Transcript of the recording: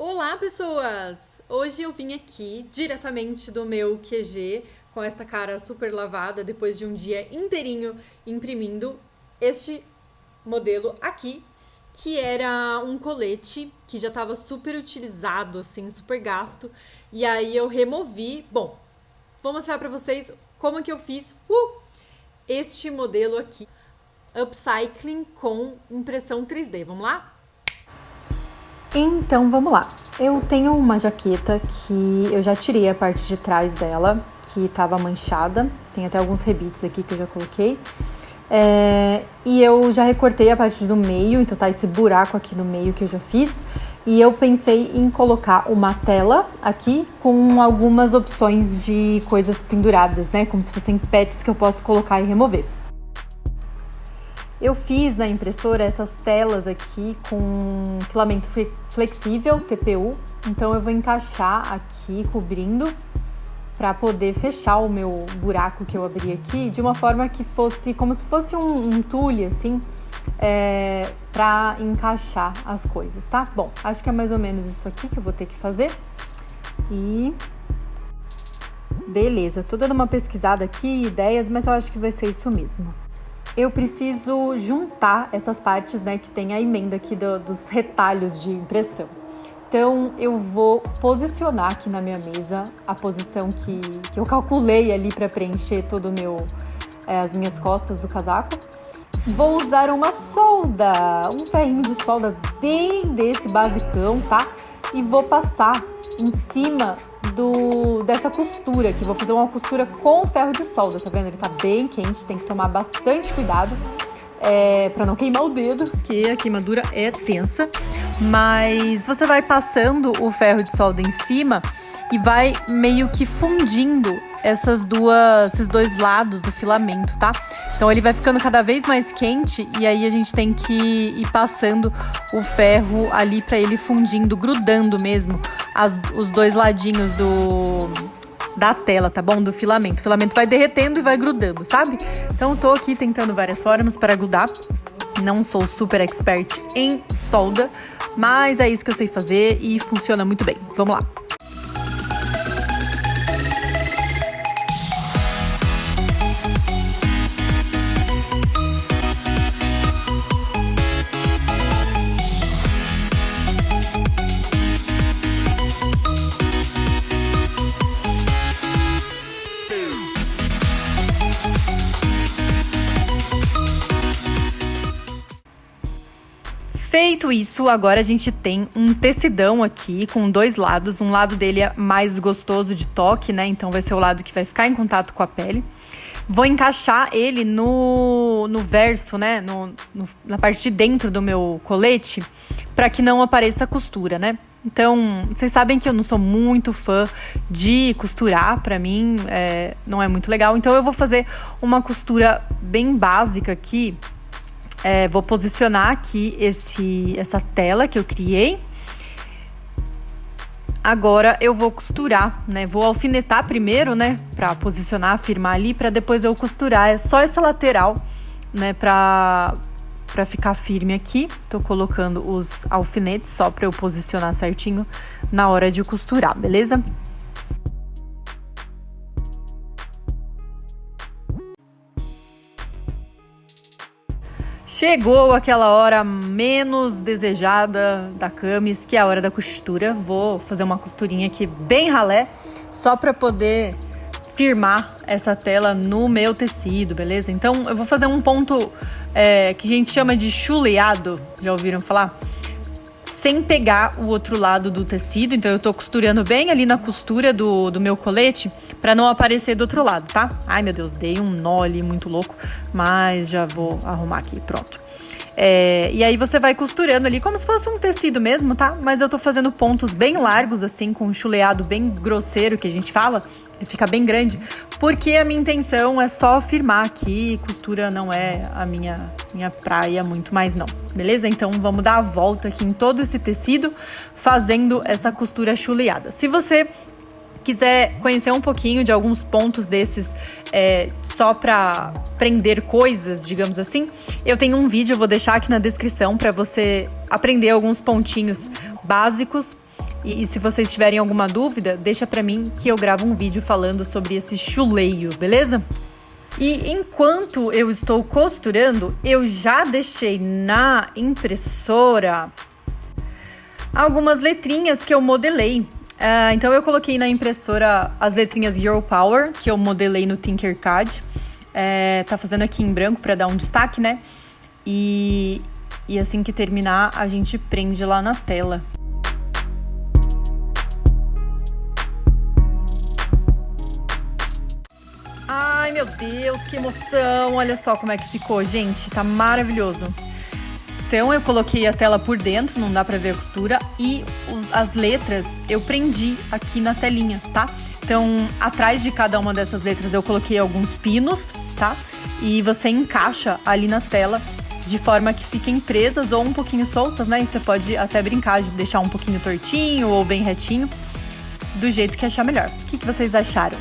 Olá, pessoas! Hoje eu vim aqui diretamente do meu QG com esta cara super lavada depois de um dia inteirinho imprimindo este modelo aqui, que era um colete que já estava super utilizado, assim, super gasto. E aí eu removi. Bom, vou mostrar pra vocês como que eu fiz este modelo aqui, upcycling com impressão 3D. Vamos lá? Então vamos lá. Eu tenho uma jaqueta que eu já tirei a parte de trás dela, que estava manchada. Tem até alguns rebites aqui que eu já coloquei. E eu já recortei a parte do meio, então tá esse buraco aqui no meio que eu já fiz. E eu pensei em colocar uma tela aqui com algumas opções de coisas penduradas, né? Como se fossem pets que eu posso colocar e remover. Eu fiz na impressora essas telas aqui com filamento flexível, TPU. Então eu vou encaixar aqui, cobrindo, para poder fechar o meu buraco que eu abri aqui de uma forma que fosse como se fosse um tule, assim, para encaixar as coisas, tá? Bom, acho que é mais ou menos isso aqui que eu vou ter que fazer. E beleza, tô dando uma pesquisada aqui, ideias, mas eu acho que vai ser isso mesmo. Eu preciso juntar essas partes, né, que tem a emenda aqui dos retalhos de impressão. Então, eu vou posicionar aqui na minha mesa a posição que eu calculei ali para preencher todo as minhas costas do casaco. Vou usar uma solda, um ferrinho de solda bem desse basicão, tá? E vou passar em cima dessa costura aqui. Vou fazer uma costura com ferro de solda, tá vendo? Ele tá bem quente, tem que tomar bastante cuidado para não queimar o dedo, porque a queimadura é tensa. Mas você vai passando o ferro de solda em cima e vai meio que fundindo esses dois lados do filamento, tá? Então ele vai ficando cada vez mais quente e aí a gente tem que ir passando o ferro ali para ele fundindo, grudando mesmo os dois ladinhos da tela, tá bom? Do filamento. O filamento vai derretendo e vai grudando, sabe? Então eu tô aqui tentando várias formas para grudar. Não sou super expert em solda, mas é isso que eu sei fazer e funciona muito bem. Vamos lá. Feito isso, agora a gente tem um tecidão aqui com dois lados. Um lado dele é mais gostoso de toque, né? Então vai ser o lado que vai ficar em contato com a pele. Vou encaixar ele no verso, né? Na parte de dentro do meu colete, para que não apareça costura, né? Então, vocês sabem que eu não sou muito fã de costurar, pra mim não é muito legal. Então eu vou fazer uma costura bem básica aqui. Vou posicionar aqui essa tela que eu criei. Agora eu vou costurar, né? Vou alfinetar primeiro, né? Pra posicionar, firmar ali, pra depois eu costurar. É só essa lateral, né? Pra ficar firme aqui. Tô colocando os alfinetes só pra eu posicionar certinho na hora de costurar, beleza? Chegou aquela hora menos desejada da camis, que é a hora da costura. Vou fazer uma costurinha aqui bem ralé, só para poder firmar essa tela no meu tecido, beleza? Então eu vou fazer um ponto que a gente chama de chuleado, já ouviram falar? Sem pegar o outro lado do tecido, então eu tô costurando bem ali na costura do meu colete pra não aparecer do outro lado, tá? Ai, meu Deus, dei um nó ali muito louco, mas já vou arrumar aqui, pronto. E aí você vai costurando ali como se fosse um tecido mesmo, tá? Mas eu tô fazendo pontos bem largos, assim, com um chuleado bem grosseiro, que a gente fala. Ele fica bem grande, porque a minha intenção é só firmar aqui, costura não é a minha praia muito mais não, beleza? Então vamos dar a volta aqui em todo esse tecido, fazendo essa costura chuleada. Se você quiser conhecer um pouquinho de alguns pontos desses, só para prender coisas, digamos assim, eu tenho um vídeo, eu vou deixar aqui na descrição para você aprender alguns pontinhos básicos. E se vocês tiverem alguma dúvida, deixa pra mim que eu gravo um vídeo falando sobre esse chuleio, beleza? E enquanto eu estou costurando, eu já deixei na impressora algumas letrinhas que eu modelei. Então eu coloquei na impressora as letrinhas Girl Power, que eu modelei no Tinkercad. Tá fazendo aqui em branco para dar um destaque, né? E assim que terminar, a gente prende lá na tela. Ai, meu Deus, que emoção! Olha só como é que ficou, gente. Tá maravilhoso. Então, eu coloquei a tela por dentro, não dá pra ver a costura. E as letras eu prendi aqui na telinha, tá? Então, atrás de cada uma dessas letras eu coloquei alguns pinos, tá? E você encaixa ali na tela de forma que fiquem presas ou um pouquinho soltas, né? E você pode até brincar de deixar um pouquinho tortinho ou bem retinho, do jeito que achar melhor. O que vocês acharam?